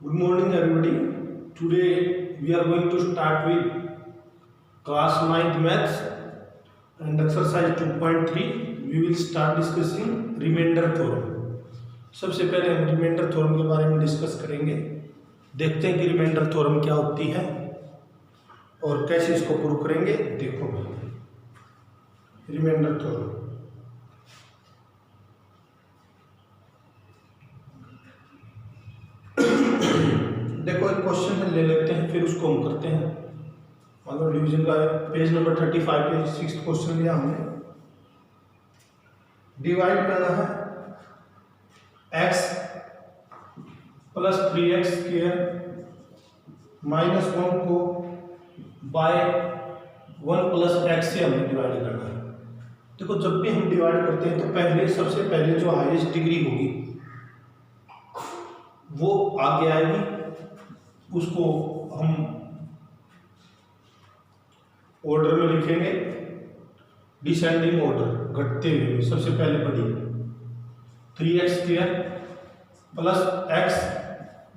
Good morning, everybody. Today we are going to start with class 9th maths and exercise 2.3. We will start discussing remainder theorem. सबसे पहले हम remainder theorem के बारे में discuss करेंगे। देखते हैं कि रिमाइंडर थ्योरम क्या होती है और कैसे इसको प्रूव करेंगे। देखो रिमाइंडर थ्योरम, देखो एक क्वेश्चन है, ले लेते हैं फिर उसको हम करते हैं। मतलब डिवीजन का पेज नंबर 35 पे 6th क्वेश्चन लिया हमने। डिवाइड करना है x plus 3x square minus 1 को बाय 1 प्लस x से हमें डिवाइड करना है। देखो जब भी हम डिवाइड करते हैं तो पहले सबसे पहले जो हाईएस्ट डिग्री होगी वो आगे आएगी, उसको हम ऑर्डर में लिखेंगे, डिसेंडिंग ऑर्डर, घटते हुए सबसे पहले बड़ी 3x square plus x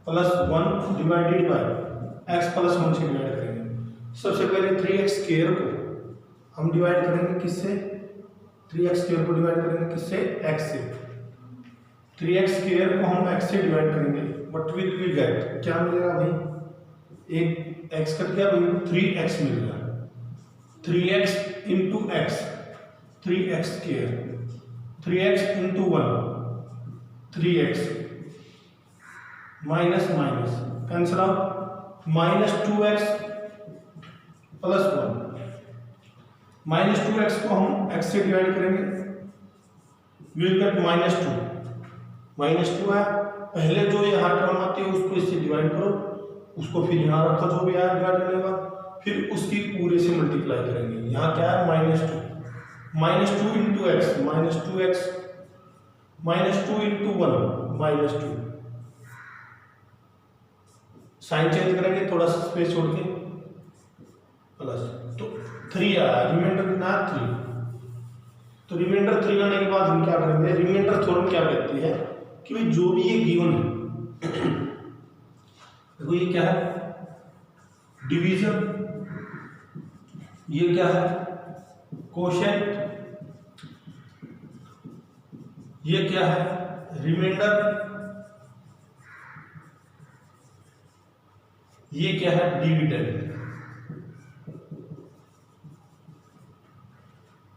plus 1 divided by x plus 1 से डिवाइड करेंगे। सबसे पहले 3x स्क्वायर को हम डिवाइड करेंगे किससे? 3x स्क्वायर को डिवाइड करेंगे किससे? x से। 3x स्क्वायर को हम x से डिवाइड करेंगे, व्हाट विल वी गेट? क्या मिलेगा भाई? एक x कट गया भाई, 3x मिल गया। 3x into x, 3x square, 3x into 1 3x, minus minus cancel out, minus 2x plus 1। Minus 2x को हम x से डिवाइड करेंगे, विल गेट माइनस 2। माइनस 2 है, पहले जो यहाँ टर्म आती है उसको इससे डिवाइड करो, उसको फिर यहाँ रखो जो भी आया डिवाइड करने के बाद, फिर उसकी पूरे से मल्टीप्लाई करेंगे। यहाँ क्या है? Minus 2, minus 2 into x, minus 2x, minus 2 into 1 minus 2। Sign change करेंगे थोड़ा सा स्पेस छोड़ के, प्लस, तो 3 आया। रिमाइंडर कितना है? 3। तो रिमाइंडर 3 आने के बाद हम क्या करेंगे? रिमाइंडर थ्योरम क्या कहती है कि भाई जो भी ये गिवन है, देखो ये क्या है? डिवीजन, ये क्या है? कोशेंट, ये क्या है? रिमाइंडर, ये क्या है? डिविडेंड।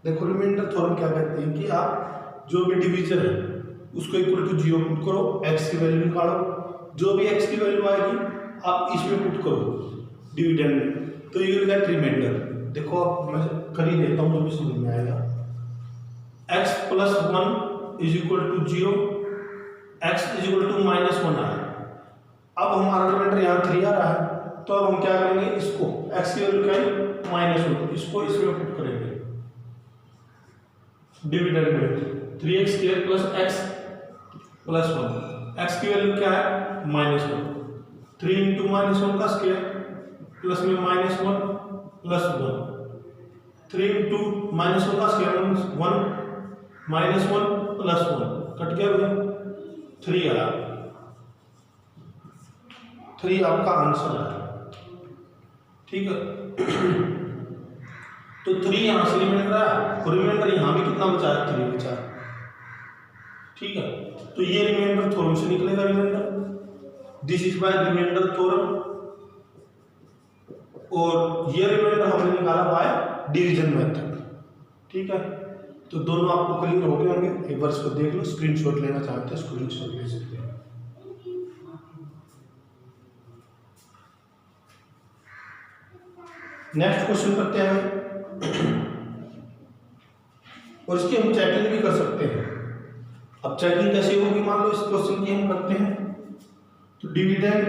देखो रिमाइंडर थ्योरम क्या कहते हैं कि आप जो भी डिवीजन है उसको इक्वल टू 0 पुट करो, x की वैल्यू निकालो, जो भी x की वैल्यू आएगी आप इसमें पुट करो डिविडेंड में, तो यू विल गेट रिमाइंडर। देखो अब मैं कर ही देता हूँ जो भी समझ में आएगा। x plus 1 is equal to 0, x is equal to minus 1 आया। अब हमारा रिमाइंडर यहाँ 3 आ रहा है, तो अब हम क्या करेंगे? इसको x की वैल्यू क्या है? माइनस 1, इसको इसमें पुट करेंगे डिविडेंड में। 3x square plus x plus 1, x की वैल्यू क्या है? माइनस 1। 3 इंटू माइनस 1 का स्क्वायर प्लस में माइनस 1 प्लस 1, 3 इंटू माइनस 1 का स्क्वायर 1 माइनस 1 प्लस 1, कट गया भाई, 3 आया। 3 आपका आंसर है, ठीक है। तो 3 यहां से रिमाइंडर आया और रिमाइंडर यहां भी कितना बचा है? 3 बचा है, ठीक है। तो ये रिमाइंडर थ्योरम से निकलेगा remainder. This is by remainder theorem, और ये रिमाइंडर हमने निकाला बाय डिवीजन मेथड, ठीक है। तो दोनों आपको क्लियर हो गए होंगे। एक बार इसको देख लो, स्क्रीनशॉट लेना चाहते हैं स्क्रीनशॉट ले सकते हैं। नेक्स्ट क्वेश्चन करते हैं और इसकी हम चेकिंग भी कर सकते हैं। अब चेकिंग कैसे होगी? मान लो इस क्वेश्चन की हम करते हैं, तो dividend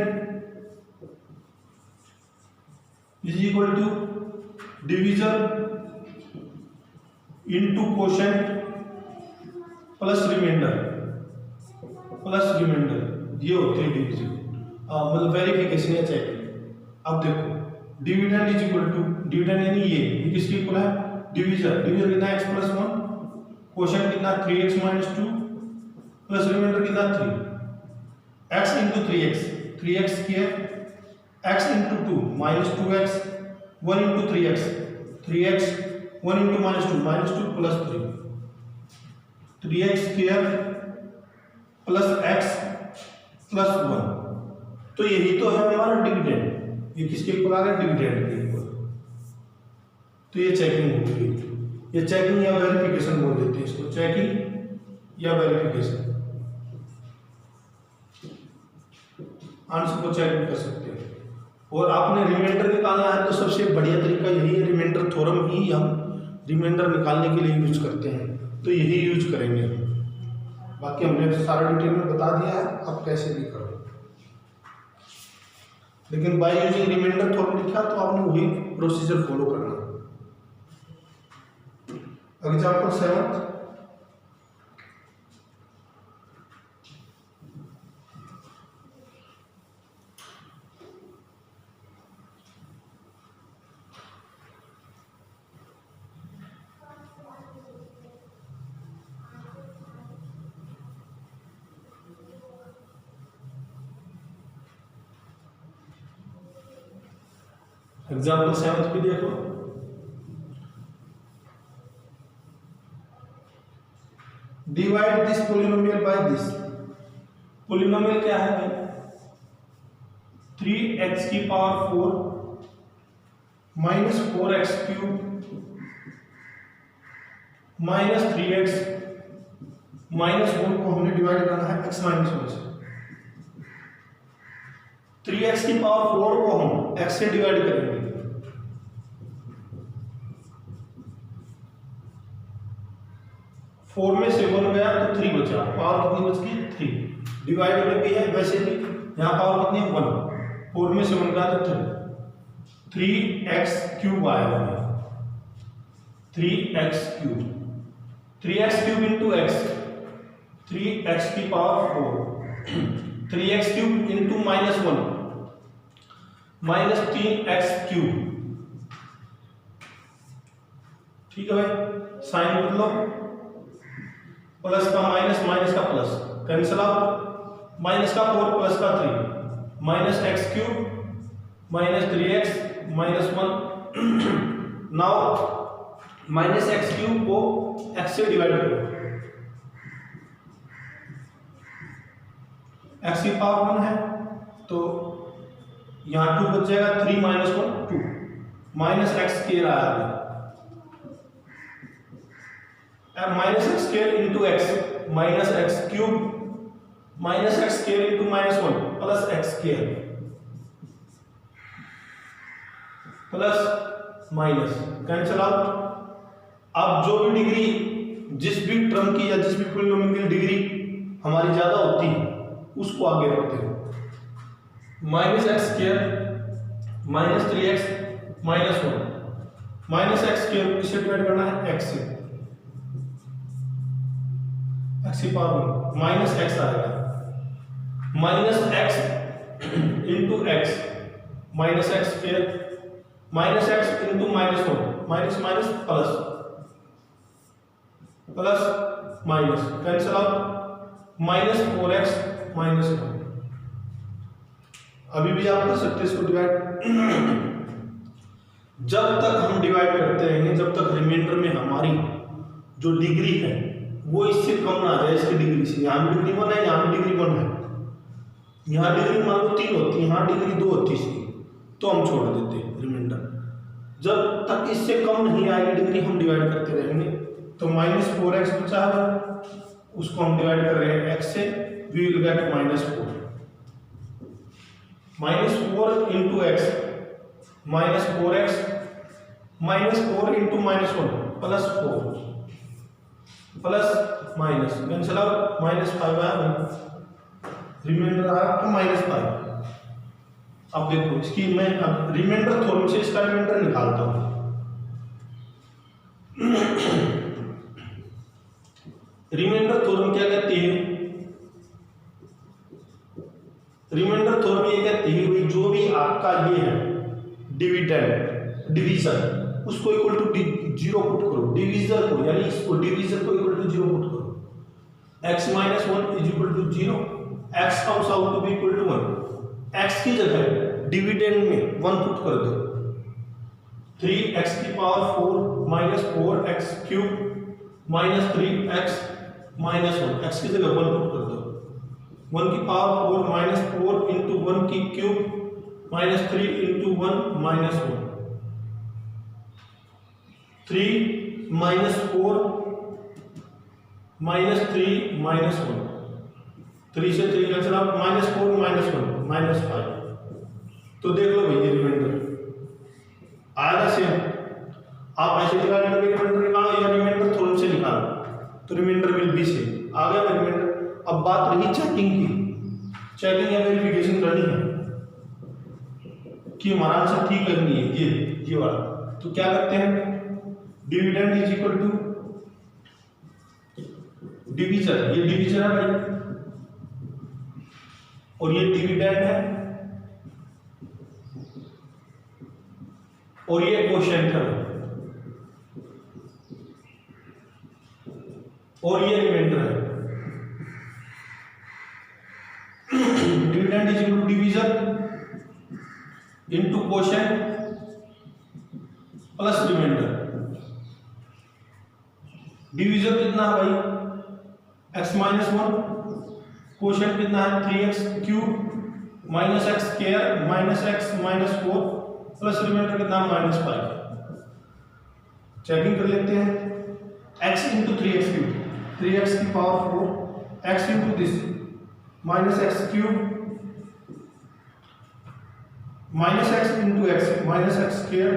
is equal to division into quotient plus remainder, ये होते हैं डिवीजन, मतलब वेरिफिकेशन या चेकिंग। अब देखो dividend is equal to, dividend यानी ये किसके इक्वल है? डिवीजन, डिवीजन कितना? x प्लस 1, कोशेंट कितना? 3x माइनस 2 प्लस रिमाइंडर कितना? 3, x into 3x, 3x² x into 2 -2x 1 into 3x 3x 1 into -2 plus 3x² plus x plus 1। तो यही तो है हमारा डिविडेंड। ये किसके इक्वल आ गया? डिविडेंड के इक्वल। तो ये चेकिंग होगी, ये चेकिंग या वेरिफिकेशन बोल देते हैं इसको, चेकिंग या वेरिफिकेशन। आंसर को चेक कर सकते हैं। और आपने रिमाइंडर निकालना है तो सबसे बढ़िया तरीका यही है, रिमाइंडर थ्योरम ही हम रिमाइंडर निकालने के लिए यूज करते हैं, तो यही यूज करेंगे। बाकी हमने सारा डिटेल में बता दिया है, आप कैसे भी करो। लेकिन बाय यूजिंग रिमाइंडर थ्योरम लिखा तो आपने वही प्रोसीजर फॉलो करना। एग्जाम्पल 7, एग्जाम्पल 7 भी देखो। Divide this polynomial by this. Polynomial क्या है भाई? 3x⁴ minus 4x³ minus 3x minus 1 को हमने डिवाइड करना है x माइनस 1 से। 3x⁴ को हम x से डिवाइड करेंगे। 4 में से 1 गया तो 3 बचा, पावर कितनी बच गई? 3। डिवाइड में भी है वैसे भी, यहाँ पावर कितनी है? 1। 4 में से 1 गया तो 3x³ आएगा। 3x³ 3x³ into x 3x⁴ 3x³ into -1 -3x³। ठीक है भाई, साइन बदलो, प्लस का माइनस, माइनस का प्लस, कैंसिल आउट। माइनस का 4 प्लस का 3 -x³ -3x -1। नाउ -x³ को x से डिवाइड करो। x⁴ है तो यहाँ 2 बच जाएगा, 3 -1 2 -x² आया -x² into x -x³ -x² into -1 plus x² plus minus, cancel out. अब जो भी डिग्री, जिस भी टर्म की या जिस भी पोलिनोमियल की डिग्री हमारी ज्यादा होती है उसको आगे रखते हैं। -x² -3x -1 -x² किससे डिवाइड करना है? x से। x⁴ -x आएगा, -x into x -x² -x into -1 minus minus plus plus minus, cancel out. -4x -1। अभी भी आप कर सकते हैं इसको डिवाइड। जब तक हम डिवाइड करते रहेंगे, जब तक रिमाइंडर में हमारी जो डिग्री है वो इससे कम ना आ जाए इसकी डिग्री से। यहाँ भी डिग्री 1 है, यहाँ भी डिग्री 1 है, यहाँ डिग्री मान लो 3 होती है, यहाँ डिग्री 2 होती है इसकी, तो हम छोड़ देते हैं रिमाइंडर। जब तक इससे कम नहीं आएगी डिग्री हम डिवाइड करते रहेंगे। तो -4x बचा है, उसको हम डिवाइड कर रहे हैं x से, we will get -4 -4 into x -4x -4 into -1 plus 4 plus minus, cancel out. -5 आया, रिमाइंडर आया आपका -5। अब देखो इसकी मैं अब रिमाइंडर थ्योरम से इसका रिमाइंडर निकालता हूं। रिमाइंडर थ्योरम क्या कहती है? रिमाइंडर थ्योरम ये कहती है भाई जो भी आपका ये है डिविडेंड डिवीजन, उसको इक्वल टू 0 पुट करो, डिवीजन को यानी इसको डिवीजन को इक्वल टू 0 पुट करो। x -1 is equal to 0, x comes out to be equal to 1। x की जगह डिविडेंड में 1 पुट कर दो, 3x की power 4 minus 4x cube minus 3x minus 1, x की जगह 1 पुट कर दो, 1 की पावर 4 माइनस 4 इंटू 1 की cube minus 3 into 1 minus 1, 3 minus 4 minus 3 minus 1, 3 से 3 cancel out, minus 4 minus 1 minus 5। तो देख लो भाई ये रिमाइंडर आएगा सेम। आप ऐसे डिवाइड करके रिमाइंडर निकालो या रिमाइंडर थोड़े से निकालो तो रिमाइंडर विल बी सेम। आ गया रिमाइंडर। अब बात रही चेकिंग की, चेकिंग या वेरिफिकेशन करनी है कि हमारा आंसर ठीक करनी है ये वाला। तो क्या करते हैं, dividend is equal to divisor, ये डिवीजर है भाई और ये डिविडेंड है और ये क्वोशिएंट है और ये रिमाइंडर है। Dividend is equal to divisor into quotient plus remainder. Divisor कितना है भाई x माइनस 1, क्वोशिएंट कितना है 3x cube minus x square minus x minus 4 plus remainder कितना माइनस 5। चेकिंग कर लेते हैं, x into 3x cube, 3x की power 4 x into this minus x cube minus x into x minus x square,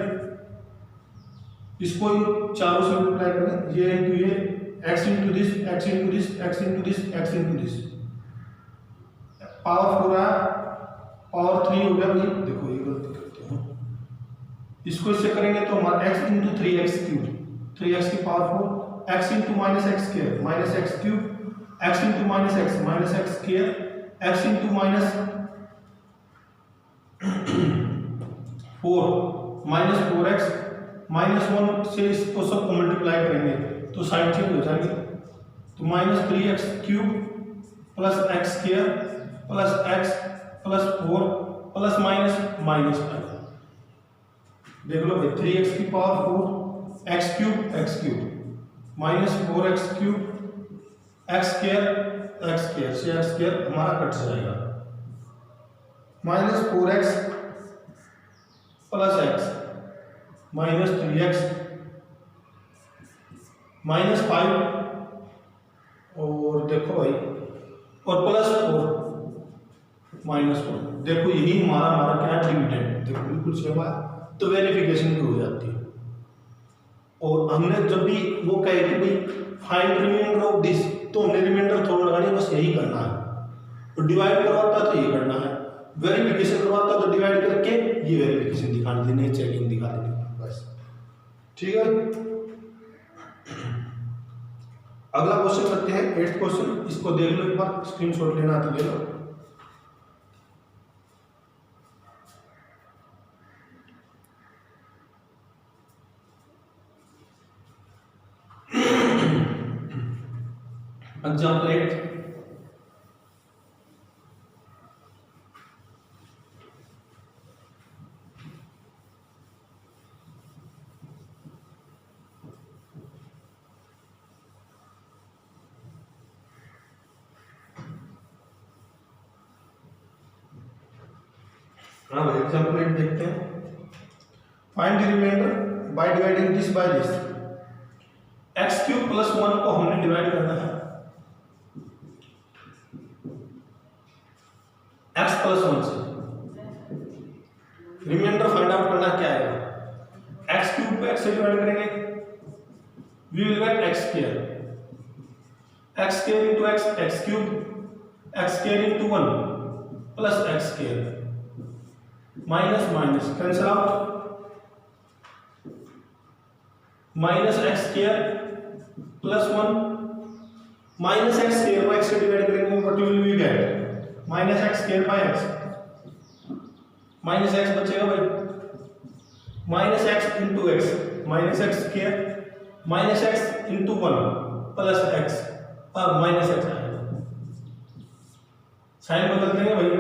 इसको चारों से multiply करें, ये इंटू ये x into this x into this x into this x into this, power 4 आया, power 3 हो गया भाई। देखो ये गलती करते हैं, इसको इससे करेंगे तो हमारा x into 3x cube, 3x की power 4 x into minus x square minus x cube x into minus x square x into minus 4 minus 4x minus 1 से इसको सबको मल्टीप्लाई करेंगे तो साइन चेंज हो जाएंगे, तो minus 3x cube plus x square plus x plus 4 plus minus minus 5। देख लो भाई 3x की power 4 x cube minus 4x cube x square से एक्स स्क्वायर हमारा कट जाएगा, minus 4x plus x minus 3x minus 5 और देखो भाई और प्लस 4 माइनस 4। देखो यही हमारा क्या डिविडेंड, देखो बिल्कुल सेम है, तो वेरिफिकेशन भी हो जाती है। और हमने जब भी वो कहे कि भाई फाइंड रिमाइंडर ऑफ दिस, तो हमने रिमाइंडर थोड़ा लगानी, बस यही करना है। तो डिवाइड करवाता तो ये करना है, वेरिफिकेशन करवाता तो डिवाइड करके ये वेरिफिकेशन दिखा देनी है, चेकिंग दिखा देनी है, बस ठीक है। अगला क्वेश्चन करते हैं 8th क्वेश्चन, इसको देख लो एक बार, स्क्रीनशॉट लेना तो ले लो। एग्जाम्पल 8, हाँ भाई एग्जाम्पल 8 देखते हैं। Find the remainder by dividing this by this. X cube plus 1 को हमने डिवाइड करना है एक्स प्लस 1 से, रिमाइंडर फाइंड आउट करना क्या है, एक्स क्यूब को एक्स से डिवाइड करेंगे, we will get x square, x square into x x cube x square into 1 plus x square minus minus cancel out, minus x square plus 1 minus x square को x से divide करेंगे, what will we get minus x square by x, minus x बचेगा भाई, minus x into x minus x square minus x into 1 plus x और minus x आएगा, sign बदल देंगे भाई,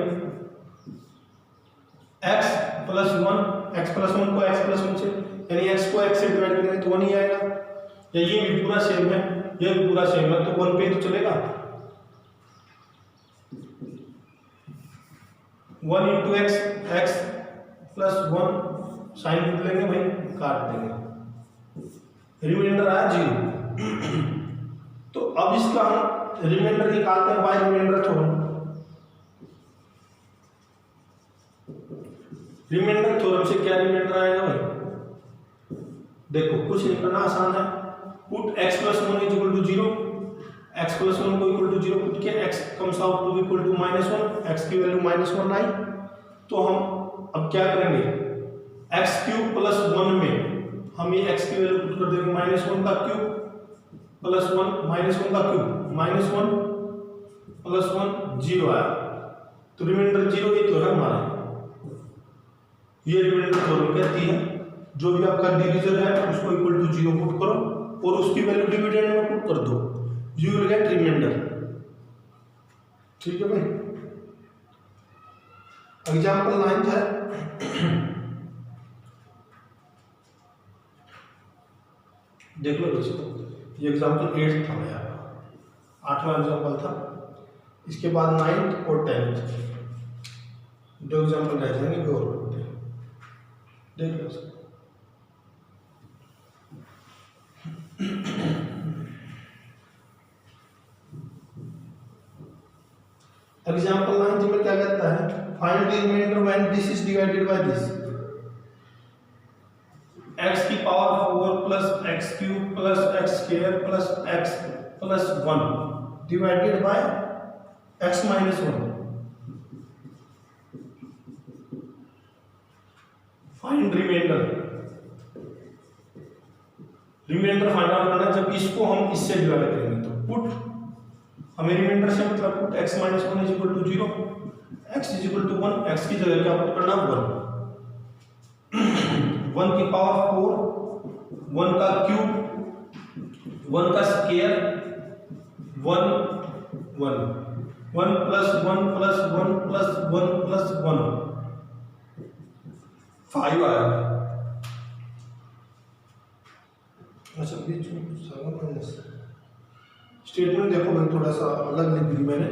x plus one, x plus one को x plus one से, यानी एक्स को एक्स से डिवाइड करेंगे तो वन ही आएगा। या ये भी पूरा सेम है, ये भी पूरा सेम है, तो वन पे तो चलेगा। One into x, x plus one, sign लिख लेंगे भाई, काट देंगे, रिमाइंडर आया जीरो। तो अब इसका हम रिमाइंडर निकालते हैं, by remainder theorem. Remainder theorem से क्या रिमाइंडर आएगा भाई, देखो कुछ नहीं करना, आसान है। Put x plus one is equal to zero, x plus one को इक्वल टू जीरो पुट किया, x comes out to equal to minus one, x की वैल्यू माइनस वन आई। तो हम अब क्या करेंगे, एक्स क्यूब प्लस वन में हम ये x की वैल्यू पुट कर देंगे, माइनस वन का cube plus one, minus one का cube, minus one plus one, zero आया। तो रिमाइंडर जीरो ही तो है हमारा, ये रिमाइंडर थ्योरम कहती है। जो भी आपका डिवीजन है उसको इक्वल टू जीरो पुट करो और उसकी वैल्यू डिविडेंड में पुट कर दो, यू विल गेट रिमाइंडर। ठीक है भाई। एग्जाम्पल 9 है, देख लो दोस्तों, ये एग्जाम्पल 8 था मेरा, 8वां एग्जाम्पल था। इसके बाद 9th और 10th दो एग्जाम्पल रह जाएंगे, वो और करते हैं, देख लो। एग्जाम्पल 9 में क्या कहता है, find the remainder when this is divided by this, x की power 4 plus x cube plus x square plus x plus 1 divided by x minus 1। Find remainder, remainder find out करना जब इसको हम इससे डिवाइड करेंगे। तो पुट, हमें remainder से मतलब put x minus one is equal to zero, x is equal to one, x की जगह क्या पुट करना, वन, वन की पावर 4, वन का क्यूब, वन का square, one one, one plus one plus one plus one plus one, 5 आया। अच्छा बीच में सारा माइनस स्टेटमेंट देखो भाई, थोड़ा सा अलग लिख दी मैंने।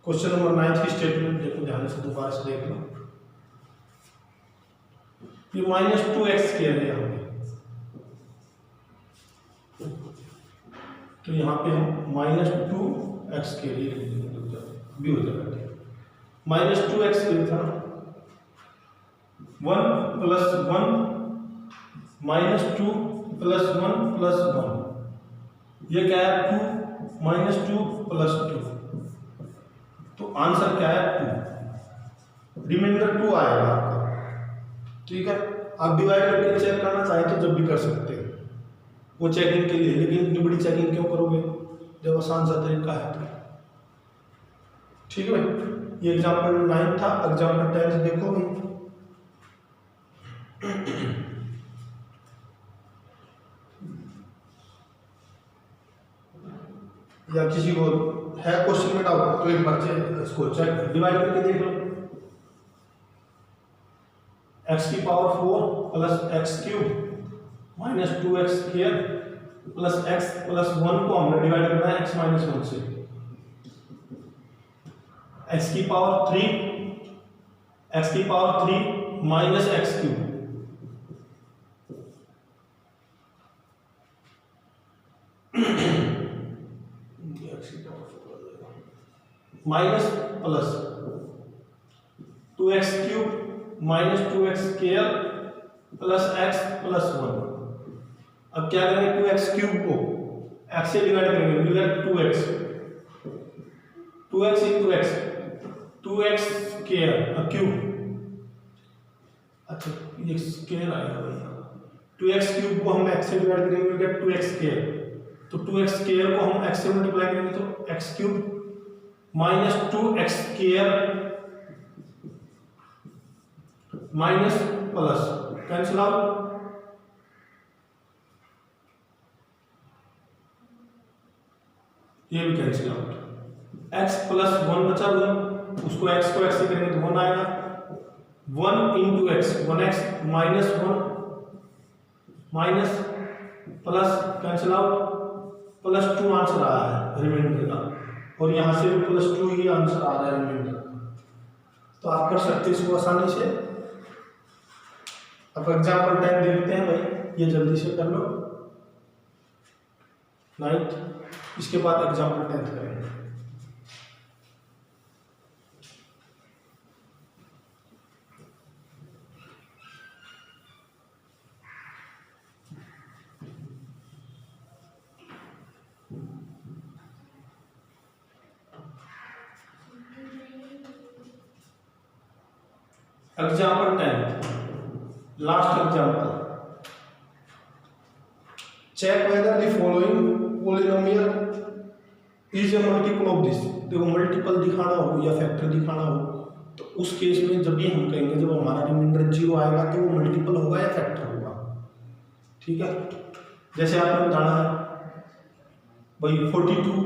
क्वेश्चन नंबर 9 की स्टेटमेंट देखो ध्यान से, दोबारा से देख लो। ये माइनस 2x स्क्वायर है यहाँ पे, तो यहाँ पे हम माइनस 2x स्क्वायर लिख देंगे, भी हो जाएगा। माइनस 2x स्क्वायर था, 1 प्लस 1 माइनस 2 प्लस 1 प्लस 1, ये क्या है 2 माइनस 2 प्लस 2, तो आंसर क्या है 2, रिमाइंडर 2 आएगा आपका। ठीक है, आप डिवाइड करके चेक करना चाहें तो जब भी कर सकते हैं, वो चेकिंग के लिए, लेकिन इतनी बड़ी चेकिंग क्यों करोगे जब आसान सा तरीका है तो। ठीक है भाई, ये एग्जाम्पल 9 था। एग्जाम्पल 10 देखो भाई, या किसी को है क्वेश्चन में डाउट तो एक बार इसको चेक डिवाइड करके देख लो। x की power 4 plus x cube minus 2x square plus x plus 1 को हमने डिवाइड करना है x माइनस 1 से। x की power 3 minus x cube minus plus 2x cube minus 2x square plus x plus 1। अब क्या करेंगे, 2x क्यूब को x से डिवाइड करेंगे, मिलेगा 2x, 2x into x, 2x square cube, अच्छा ये स्क्वायर आएगा भैया, 2x क्यूब को हम x से डिवाइड करेंगे, मिलेगा 2x स्क्वायर, तो 2x स्क्वायर को हम x से मल्टीप्लाई करेंगे तो x cube minus 2x square minus plus cancel out, ये भी कैंसिल आउट, x प्लस 1 बचा 1, उसको x को x से करेंगे तो 1 आएगा, 1 into X, 1x minus 1 minus plus cancel out plus 2 answer आ रहा है रिमाइंडर का, और यहाँ से भी प्लस 2 ही आंसर आ रहा है रिमाइंडर का। तो आप कर सकते हैं इसको आसानी से। अब एग्जाम्पल 10 देखते हैं भाई, ये जल्दी से कर लो 9th, इसके बाद एग्जाम्पल 10th करेंगे। Example 10, last example, check whether the following polynomial is a multiple of this. देखो मल्टीपल दिखाना हो या फैक्टर दिखाना हो तो उस केस में जब भी हम कहेंगे, जब हमारा रिमाइंडर 0 आएगा तो वो मल्टीपल होगा या फैक्टर होगा। ठीक है, जैसे आपने बताना है भाई 42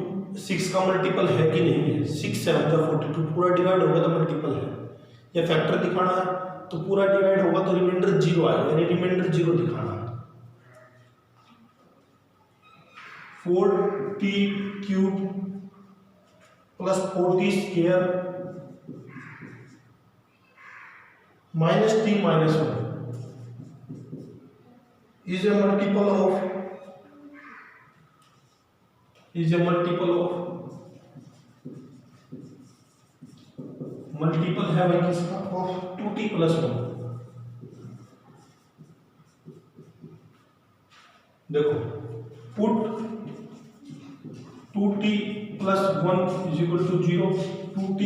6 का मल्टीपल है कि नहीं है, 6 7 का 42 पूरा डिवाइड होगा तो मल्टीपल है, या फैक्टर दिखाना है तो पूरा डिवाइड होगा तो रिमाइंडर 0 आएगा, यानी रिमाइंडर 0 दिखाना है। 4t cube plus 40 square minus t minus 1 is a multiple है भाई किसका, ऑफ 2t प्लस 1। देखो put 2t plus 1 is equal to 0, 2t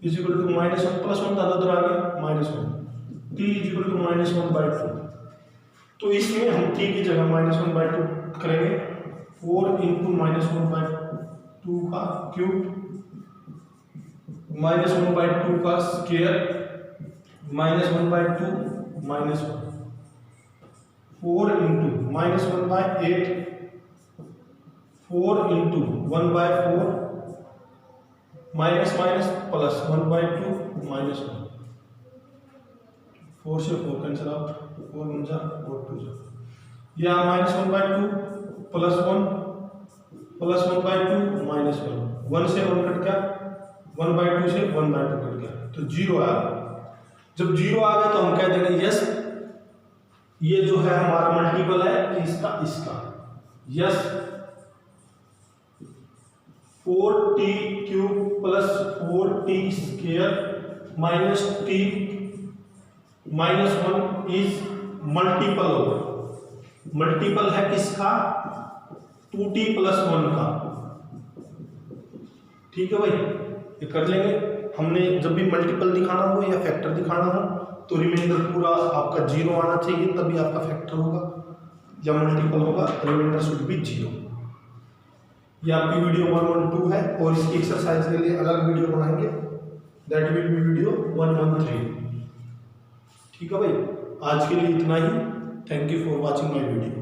is equal to minus 1 plus 1 उधर आ गया minus 1, t is equal to minus 1/2। तो इसमें हम t की जगह माइनस 1/2 करेंगे, 4 इंटू माइनस 1/2 का क्यूब माइनस 1/2 का square minus 1/2 minus 1, 4 into minus 1/8, 4 into 1/4 minus minus plus 1/2 minus 1, 4 से 4 कैंसिल आउट, 4 1 जा 4 2 जा, या माइनस 1/2 प्लस 1 प्लस 1/2 माइनस 1, 1 से 1 कट गया, 1/2 से 1/2 कट गया तो 0 आया। जब 0 आ गया तो हम कह देंगे यस ये जो है हमारा मल्टीपल है इसका yes 4t cube plus 4t square minus t minus 1 is multiple होगा। मल्टीपल है किसका, 2t प्लस 1 का। ठीक है भाई, ये कर लेंगे। हमने जब भी मल्टीपल दिखाना हो या फैक्टर दिखाना हो तो रिमाइंडर पूरा आपका 0 आना चाहिए, तभी आपका फैक्टर होगा या मल्टीपल होगा, रिमाइंडर शुड बी 0। ये आपकी वीडियो 112 है और इसकी एक्सरसाइज के लिए अलग वीडियो बनाएंगे, दैट विल बी वीडियो 113। ठीक है भाई, आज के लिए इतना ही। Thank you for watching my video.